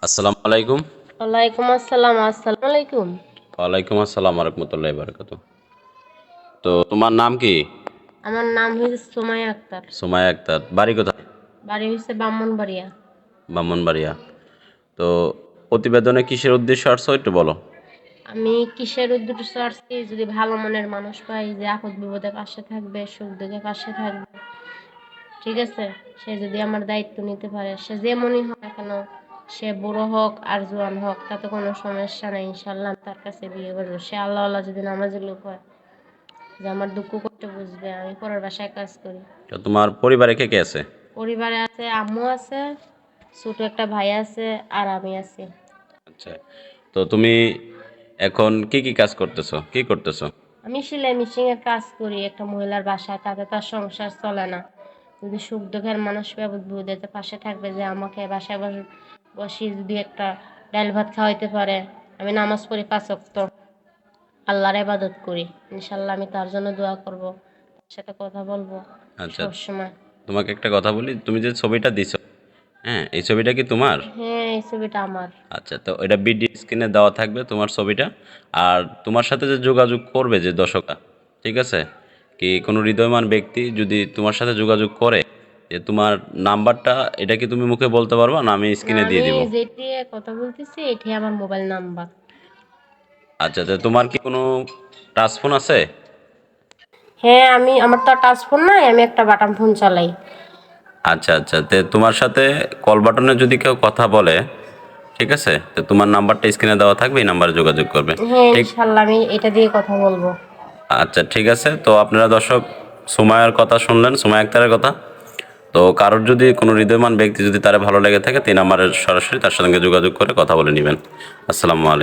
আসসালামু আলাইকুম। ওয়ালাইকুম আসসালাম। আসসালামু আলাইকুম। ওয়ালাইকুম আসসালাম রহমতুল্লাহ বারকাতু। তো তোমার নাম কি? আমার নাম হচ্ছে সুমাইয়া আক্তার। সুমাইয়া আক্তার। বাড়ি কোথায়? বাড়ি হচ্ছে ব্রাহ্মণবাড়িয়া। ব্রাহ্মণবাড়িয়া। তো প্রতিবেদনে কিসের উদ্দেশ্যে আসছো একটু বলো। আমি কিসের উদ্দেশ্যে আসছি, যদি ভালো মনের মানুষ পাই যে আপদ বিপদে পাশে থাকবে, সুখ দুঃখে পাশে থাকবে, ঠিক আছে, সে যদি আমার দায়িত্ব নিতে পারে, সে যেমনই হোক না কেন, সে বুড়ো হোক আর জোয়ান হোক, তাতে কোনো সমস্যা নেই। ইনশাল্লাহ আমি তার কাছে বিয়ে করবো। সে আল্লাহ আল্লাহ যদি নামাজি লোক হয়, যে আমার দুঃখ করতে বুঝবে। আমি পরের বাসায় কাজ করি। তো তোমার পরিবারে কে কে আছে? পরিবারে আছে আম্মু আছে, ছোট একটা ভাই আছে, আর আমি আছি। আচ্ছা। তো তুমি এখন কি কি কাজ করতেছো, কি করতেছো? আমি সেলাই মেশিন এর কাজ করি একটা মহিলার বাসায়, তাতে তার সংসার চলে না। যদি সুখ দুঃখের মানুষ বিপদে পাশে থাকবে, যে আমাকে বাসায় বসে যদি একটা ডাল ভাত খাওয়াইতে পারে। আমি নামাজ পড়ি 5 ওয়াক্ত, আল্লাহর ইবাদত করি। ইনশাল্লাহ আমি তার জন্য দোয়া করব, তার সাথে কথা বলবো আচ্ছা, সব সময়। তোমাকে একটা কথা বলি, তুমি যে ছবিটা দিছো, হ্যাঁ, এই ছবিটা কি তোমার? হ্যাঁ, এই ছবিটা আমার। আচ্ছা, তো এটা ভিডিও স্ক্রিনে দেওয়া থাকবে তোমার ছবিটা। আর তোমার সাথে যে যোগাযোগ করবে যে দর্শকরা, ঠিক আছে, কি কোনো হৃদয়মান ব্যক্তি যদি তোমার সাথে যোগাযোগ করে, যে তোমার নাম্বারটা, এটা কি তুমি মুখে বলতে পারবা না আমি না, স্ক্রিনে দিয়ে আমি দিব? যেটি কথা বলতেছি এটাই আমার মোবাইল নাম্বার। আচ্ছা, তো তোমার কি কোনো টাচ ফোন আছে? হ্যাঁ, আমার তো টাচ ফোন নাই, আমি একটা বাটন ফোন চালাই। আচ্ছা আচ্ছা, তো তোমার সাথে কল বাটনে যদি কেউ কথা বলে, ঠিক আছে, তো তোমার নাম্বারটা স্ক্রিনে দেওয়া থাকবে, এই নাম্বারে যোগাযোগ করবে। হ্যাঁ, ঠিক। ইনশাল্লাহ আমি এটা দিয়ে কথা বলবো। আচ্ছা, ঠিক আছে। তো আপনারা দর্শক সুমাইয়ার কথা শুনলেন, সুমাইয়া আক্তারের কথা। তো কারোর যদি কোনো হৃদয়মান ব্যক্তি যদি তার ভালো লেগে থাকে, 3 নম্বরের সরাসরি তার সঙ্গে যোগাযোগ করে কথা বলে নেবেন। আসসালামু আলাইকুম।